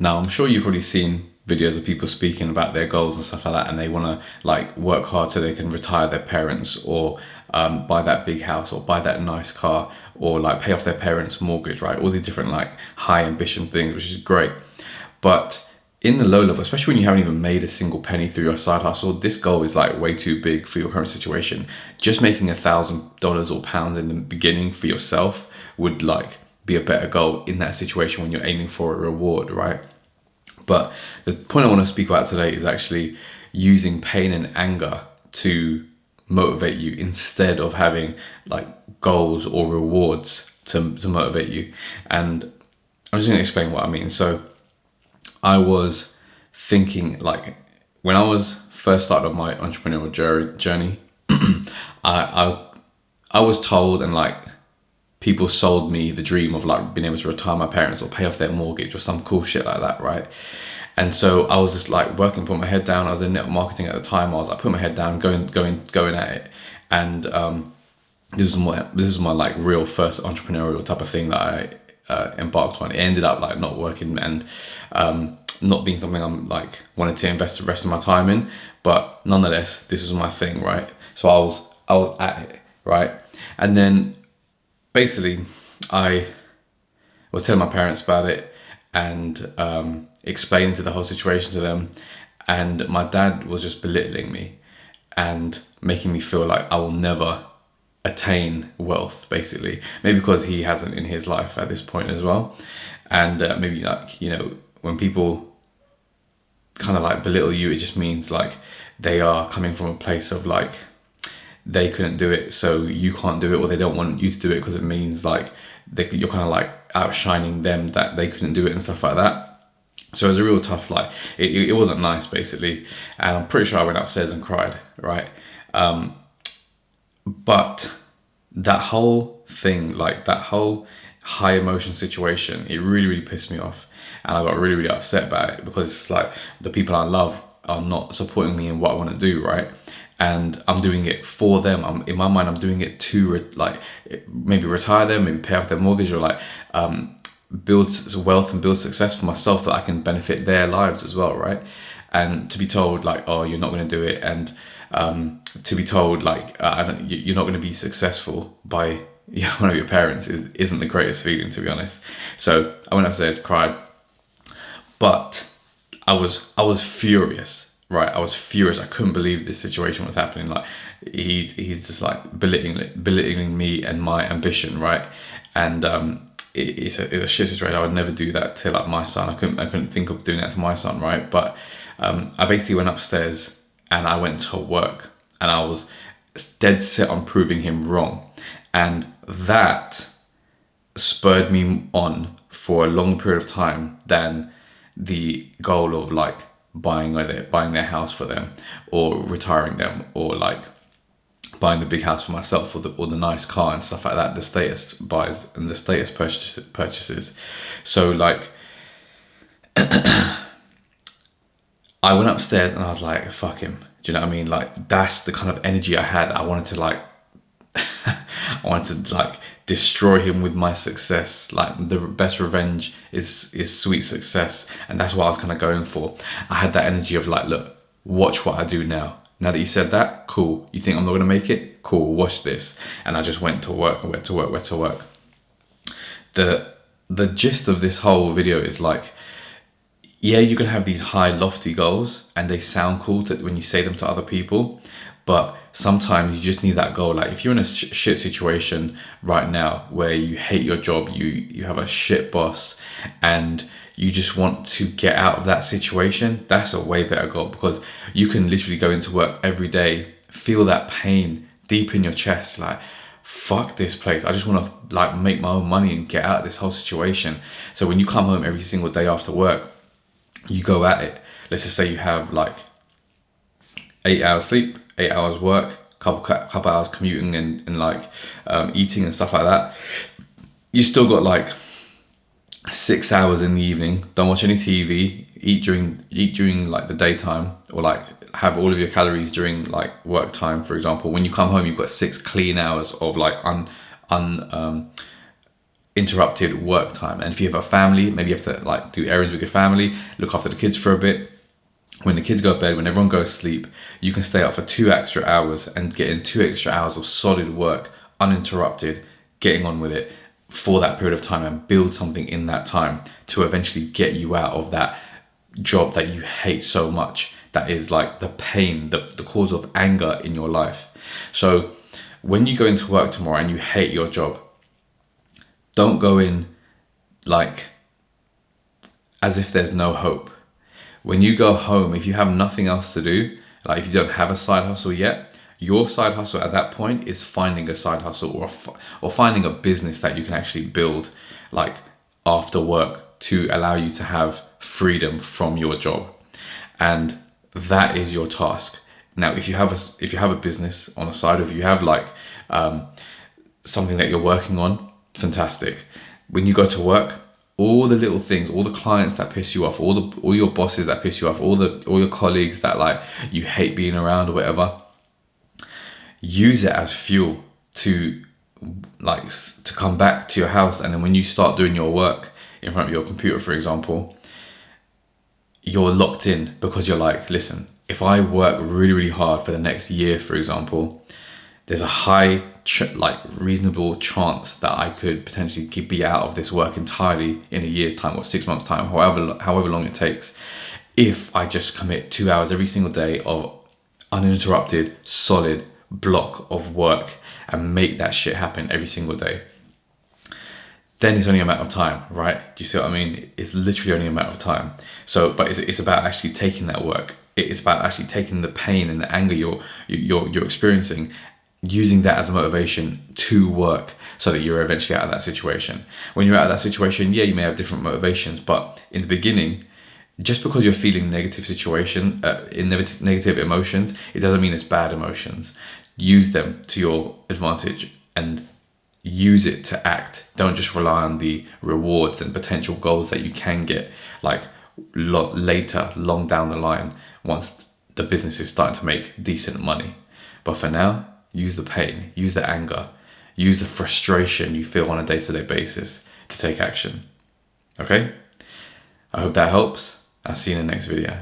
Now, I'm sure you've probably seen videos of people speaking about their goals and stuff like that, and they want to like work hard so they can retire their parents, or buy that big house, or buy that nice car, or like pay off their parents' mortgage, right? All these different like high ambition things, which is great. But in the low level, especially when you haven't even made a single penny through your side hustle, this goal is like way too big for your current situation. Just making $1,000 or pounds in the beginning for yourself would like be a better goal in that situation when you're aiming for a reward, right? But the point I want to speak about today is actually using pain and anger to motivate you instead of having like goals or rewards to motivate you. And I'm just going to explain what I mean. So I was thinking, like, when I was first started on my entrepreneurial journey, I I was told, and like people sold me the dream of like being able to retire my parents or pay off their mortgage or some cool shit like that, right? And so I was just like working, putting my head down. I was in network marketing at the time. I was like putting my head down, going at it. And this was my like real first entrepreneurial type of thing that I embarked on. It ended up like not working, and not being something I'm like wanted to invest the rest of my time in. But nonetheless, this was my thing, right? So I was at it, right? And then basically I was telling my parents about it, and explaining to the whole situation to them, and my dad was just belittling me and making me feel like I will never attain wealth, basically. Maybe because he hasn't in his life at this point as well. And maybe like, when people kind of like belittle you, it just means like they are coming from a place of like they couldn't do it, so you can't do it, or they don't want you to do it because it means like you're kind of like outshining them, that they couldn't do it and stuff like that. So it was a real tough, like it wasn't nice, basically. And I'm pretty sure I went upstairs and cried, right? But that whole thing, like that whole high emotion situation, it really, really pissed me off. And I got really, really upset about it, because it's like the people I love are not supporting me in what I want to do, right? And I'm doing it for them. In my mind, I'm doing it to like maybe retire them, maybe pay off their mortgage, or like build wealth and build success for myself, that I can benefit their lives as well, right? And to be told like, oh, you're not going to do it, and to be told like, you're not going to be successful by one of your parents isn't the greatest feeling, to be honest. So I went upstairs, cried, but I was furious, right? I was furious. I couldn't believe this situation was happening. Like he's just like belittling me and my ambition, right? And it's a shit situation. I would never do that to like my son. I couldn't think of doing that to my son, right? But I basically went upstairs and I went to work, and I was dead set on proving him wrong, and that spurred me on for a long period of time than the goal of like buying their house for them, or retiring them, or like buying the big house for myself, or the nice car and stuff like that, the status buys and the status purchases. So like I went upstairs and I was like, fuck him. Do you know what I mean? Like that's the kind of energy I had. I wanted to like I wanted to like destroy him with my success. Like the best revenge is sweet success, and that's what I was kind of going for. I had that energy of like, look, watch what I do now. Now that you said that, cool. You think I'm not gonna make it? Cool, watch this. And I just went to work. The gist of this whole video is like, yeah, you can have these high lofty goals and they sound cool when you say them to other people, but sometimes you just need that goal. Like if you're in a shit situation right now where you hate your job, you have a shit boss, and you just want to get out of that situation, that's a way better goal, because you can literally go into work every day, feel that pain deep in your chest, like fuck this place, I just want to like make my own money and get out of this whole situation. So when you come home every single day after work, you go at it. Let's just say you have like 8 hours sleep, 8 hours work, couple hours commuting and like eating and stuff like that. You still got like 6 hours in the evening. Don't watch any TV. Eat during like the daytime, or like have all of your calories during like work time, for example. When you come home, you've got 6 clean hours of like interrupted work time. And if you have a family, maybe you have to like do errands with your family, look after the kids for a bit. When the kids go to bed, when everyone goes to sleep, you can stay up for 2 extra hours and get in 2 extra hours of solid work, uninterrupted, getting on with it for that period of time, and build something in that time to eventually get you out of that job that you hate so much, that is like the pain, the cause of anger in your life. So when you go into work tomorrow and you hate your job, don't go in like as if there's no hope. When you go home, if you have nothing else to do, like if you don't have a side hustle yet, your side hustle at that point is finding a side hustle, or finding a business that you can actually build like after work to allow you to have freedom from your job. And that is your task. Now, if you have a business on the side, if you have like something that you're working on, fantastic. When you go to work, all the little things, all the clients that piss you off, all your bosses that piss you off, all your colleagues that like you hate being around or whatever, use it as fuel to come back to your house. And then when you start doing your work in front of your computer, for example, you're locked in, because you're like, listen, if I work really, really hard for the next year, for example, there's a high, reasonable chance that I could potentially be out of this work entirely in a year's time or 6 months time, however long it takes, if I just commit 2 hours every single day of uninterrupted, solid block of work and make that shit happen every single day. Then it's only a matter of time, right? Do you see what I mean? It's literally only a matter of time. So, but it's about actually taking that work. It's about actually taking the pain and the anger you're experiencing, using that as motivation to work so that you're eventually out of that situation. When you're out of that situation, yeah, you may have different motivations, but in the beginning, just because you're feeling negative negative emotions, it doesn't mean it's bad emotions. Use them to your advantage and use it to act. Don't just rely on the rewards and potential goals that you can get like later, long down the line, once the business is starting to make decent money. But for now, use the pain, use the anger, use the frustration you feel on a day-to-day basis to take action. Okay? I hope that helps. I'll see you in the next video.